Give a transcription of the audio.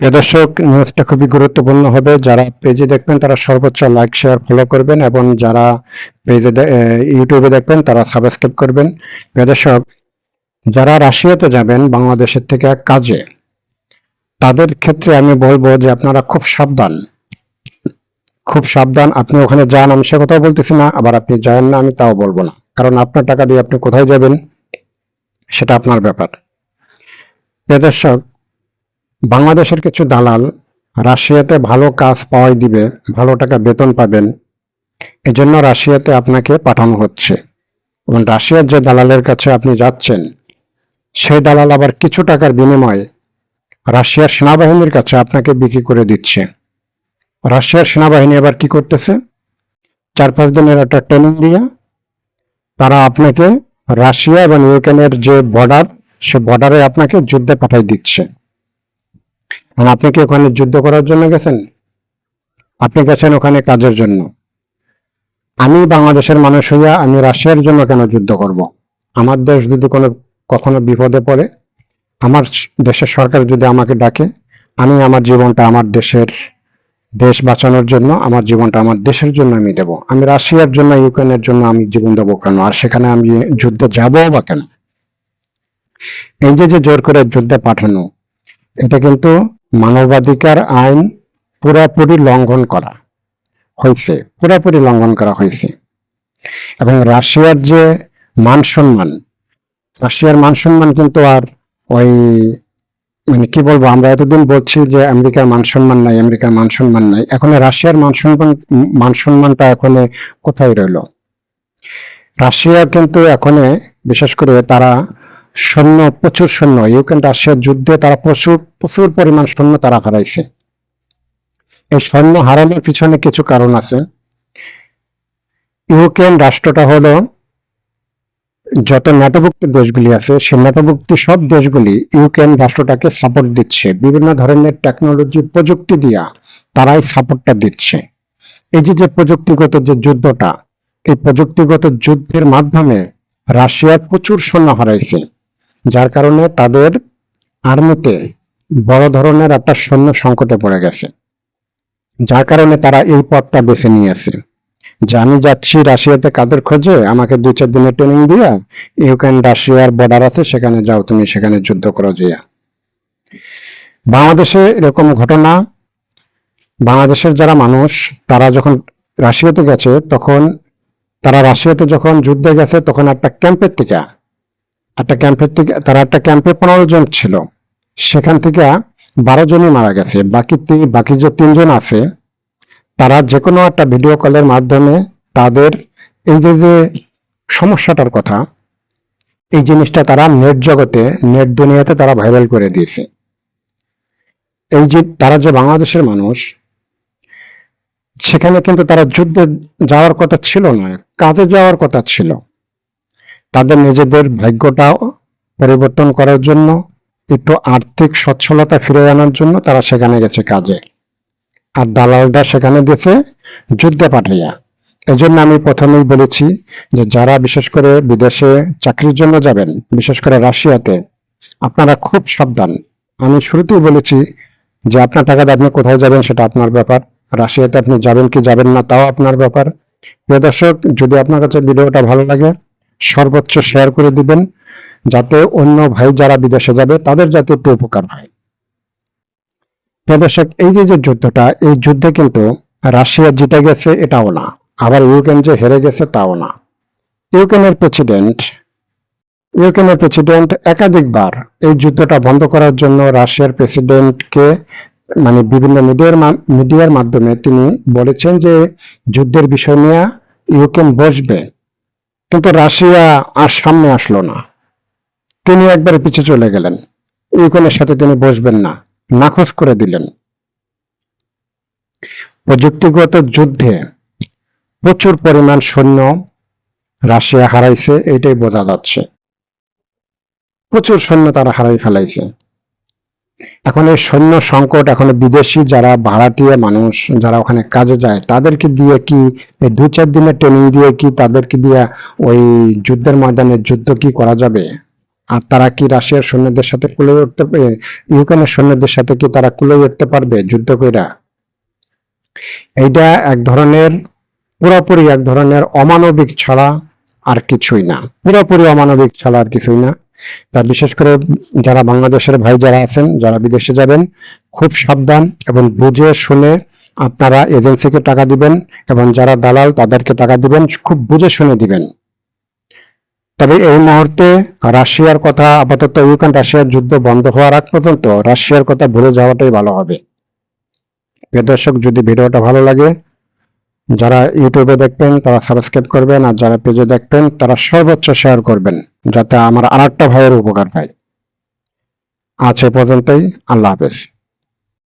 প্রিয় দর্শক, নিউজটা খুবই গুরুত্বপূর্ণ হবে। যারা পেজে দেখবেন তারা সর্বোচ্চ লাইক শেয়ার ফলো করবেন এবং যারা ইউটিউবে দেখবেন তারা সাবস্ক্রাইব করবেন। প্রিয় দর্শক, যারা রাশিয়াতে যাবেন বাংলাদেশের থেকে কাজে, তাদের ক্ষেত্রে আমি বলবো যে আপনারা খুব সাবধান, খুব সাবধান। আপনি ওখানে যান, আমি সে কথাও বলতেছি না, আবার আপনি যান না আমি তাও বলবো না, কারণ আপনার টাকা দিয়ে আপনি কোথায় যাবেন সেটা আপনার ব্যাপার। প্রিয় দর্শক, বাংলাদেশের কিছু দালাল রাশিয়াতে ভালো কাজ পাওয়াই দিবে, ভালো টাকা বেতন পাবেন, এজন্য রাশিয়াতে আপনাকে পাঠানো হচ্ছে। এবং রাশিয়ার যে দালালের কাছে আপনি যাচ্ছেন, সেই দালাল আবার কিছু টাকার বিনিময়ে রাশিয়ার সেনাবাহিনীর কাছে আপনাকে বিক্রি করে দিচ্ছে। রাশিয়ার সেনাবাহিনী আবার কি করতেছে, 4-5 দিনের একটা ট্রেনিং দিয়ে তারা আপনাকে রাশিয়া এবং ইউক্রেনের যে বর্ডার, সে বর্ডারে আপনাকে যুদ্ধে পাঠাই দিচ্ছে। মানে আপনি কি ওখানে যুদ্ধ করার জন্য গেছেন? আপনি গেছেন ওখানে কাজের জন্য। আমি বাংলাদেশের মানুষ হইয়া আমি রাশিয়ার জন্য কেন যুদ্ধ করব? আমার দেশ যদি কখনো বিপদে পড়ে, আমার দেশের সরকার যদি আমাকে ডাকে, আমি আমার জীবনটা আমার দেশ বাঁচানোর জন্য, আমার জীবনটা আমার দেশের জন্য আমি দেব। আমি রাশিয়ার জন্য, ইউক্রেনের জন্য আমি জীবন দেবো কেন? আর সেখানে আমি যুদ্ধে যাবো বা কেন? এই যে জোর করে যুদ্ধে পাঠানো, এটা কিন্তু মানবাধিকার আইন পুরোপুরি লঙ্ঘন করা হয়েছে, পুরোপুরি লঙ্ঘন করা হয়েছে। এবং রাশিয়ার মান সম্মান কিন্তু আর ওই, মানে কি বলবো, আমরা এতদিন বলছি যে আমেরিকার মান সম্মান নাই, আমেরিকার মান সম্মান নাই, এখন রাশিয়ার মান সম্মানটা এখন কোথায় রইলো? রাশিয়া কিন্তু এখন, বিশেষ করে তারা প্রচুর সৈন্য, ইউক্রেন রাশিয়ার যুদ্ধে তারা প্রচুর প্রচুর পরিমাণ সৈন্য তারা হারাইছে। এই সৈন্য হারানোর পিছনে কিছু কারণ আছে। ইউক্রেন রাষ্ট্রটা হলো, যত ন্যাটোভুক্ত দেশগুলি আছে সেই ন্যাটোভুক্ত সব দেশগুলি ইউক্রেন রাষ্ট্রটাকে সাপোর্ট দিচ্ছে, বিভিন্ন ধরনের টেকনোলজি প্রযুক্তি দিয়া তারাই সাপোর্টটা দিচ্ছে। এই যে প্রযুক্তিগত যে যুদ্ধটা, এই প্রযুক্তিগত যুদ্ধের মাধ্যমে রাশিয়া প্রচুর সৈন্য হারাইছে, যার কারণে তাদের আর্মিতে বড় ধরনের একটা সৈন্য সংকটে পড়ে গেছে, যার কারণে তারা এই পথটা বেছে নিয়েছে যে আমি যাচ্ছি রাশিয়াতে কাদের খোঁজে, আমাকে 2-4 দিনের ট্রেনিং দিয়া ইউক্রেন রাশিয়ার বর্ডার আছে, সেখানে যাও, তুমি সেখানে যুদ্ধ করো যেয়া। বাংলাদেশে এরকম ঘটনা, বাংলাদেশের যারা মানুষ তারা যখন রাশিয়াতে গেছে, তখন তারা রাশিয়াতে যখন যুদ্ধে গেছে তখন একটা ক্যাম্পের থেকে তারা একটা ক্যাম্পে 15 জন ছিল, সেখান থেকে 12 জনই মারা গেছে। বাকি যে 3 জন আছে, তারা যে কোনো একটা ভিডিও কলের মাধ্যমে তাদের এই যে সমস্যাটার কথা, এই জিনিসটা তারা নেট দুনিয়াতে তারা ভাইরাল করে দিয়েছে। এই যে তারা যে বাংলাদেশের মানুষ, সেখানে কিন্তু তারা যুদ্ধে যাওয়ার কথা ছিল না, কাজে যাওয়ার কথা ছিল। তাদের নিজেদের ভাগ্যটা পরিবর্তন করার জন্য, একটু আর্থিক সচ্ছলতা ফিরে আনার জন্য তারা সেখানে গেছে কাজে, আর দালালরা সেখানে গেছে যুদ্ধে পাঠাইয়া। এজন্য আমি প্রথমেই বলেছি যে যারা বিশেষ করে বিদেশে চাকরির জন্য যাবেন, বিশেষ করে রাশিয়াতে, আপনারা খুব সাবধান। আমি শুরুতেই বলেছি যে আপনার টাকা দিয়ে আপনি কোথায় যাবেন সেটা আপনার ব্যাপার, রাশিয়াতে আপনি যাবেন কি যাবেন না তাও আপনার ব্যাপার। প্রিয় দর্শক, যদি আপনার কাছে ভিডিওটা ভালো লাগে সর্বোচ্চ শেয়ার করে দিবেন, যাতে অন্য ভাই যারা বিদেশে যাবে তাদের যাতে একটু উপকার হয়। প্রিয় দর্শক, এই যে যুদ্ধটা, এই যুদ্ধে কিন্তু রাশিয়া জিতে গেছে এটাও না, আবার ইউক্রেন যে হেরে গেছে তাও না। ইউক্রেনের প্রেসিডেন্ট একাধিকবার এই যুদ্ধটা বন্ধ করার জন্য রাশিয়ার প্রেসিডেন্টকে, মানে বিভিন্ন মিডিয়ার মাধ্যমে তিনি বলেছেন যে যুদ্ধের বিষয় নিয়ে ইউক্রেন বসবে, কিন্তু রাশিয়া আর সামনে আসলো না। তিনি একবারে পিছিয়ে চলে গেলেন, ইউক্রেনের সাথে তিনি বসবেন না, নাকচ করে দিলেন। প্রযুক্তিগত যুদ্ধে প্রচুর পরিমাণ সৈন্য রাশিয়া হারাইছে, এইটাই বোঝা যাচ্ছে। প্রচুর সৈন্য তারা হারাই ফেলাইছে। এখন এই সৈন্য সংকট, এখন বিদেশি যারা ভাড়াটিয়া মানুষ যারা ওখানে কাজে যায়, তাদেরকে দিয়ে কি এই 2-4 দিনের ট্রেনিং দিয়ে কি তাদেরকে দিয়ে ওই যুদ্ধের ময়দানে যুদ্ধ কি করা যাবে? আর তারা কি রাশিয়ার সৈন্যদের সাথে ইউক্রেনের সৈন্যদের সাথে কি তারা কুলে উঠতে পারবে যুদ্ধ কইরা? এইটা এক ধরনের, পুরোপুরি এক ধরনের অমানবিক ছাড়া আর কিছুই না, পুরোপুরি অমানবিক ছাড়া আর কিছুই না। তা বিশেষ করে যারা বাংলাদেশের ভাই যারা আছেন, যারা বিদেশে যাবেন, খুব সাবধান এবং বুঝে শুনে আপনারা এজেন্সিকে টাকা দিবেন, এবং যারা দালাল তাদেরকে টাকা দিবেন, খুব বুঝে শুনে দিবেন। তবে এই মুহূর্তে রাশিয়ার কথা আপাতত, ইউক্রেন রাশিয়ার যুদ্ধ বন্ধ হওয়ার আগ পর্যন্ত রাশিয়ার কথা ভুলে যাওয়াটাই ভালো হবে। প্রিয় দর্শক, যদি ভিডিওটা ভালো লাগে, যারা ইউটিউবে দেখবেন তারা সাবস্ক্রাইব করবেন, আর যারা পেজে দেখবেন তারা সর্বোচ্চ শেয়ার করবেন, যাতে আমার আরেকটা ভাইয়ের উপকার হয়। আজ এ পর্যন্তই। আল্লাহ হাফেজ।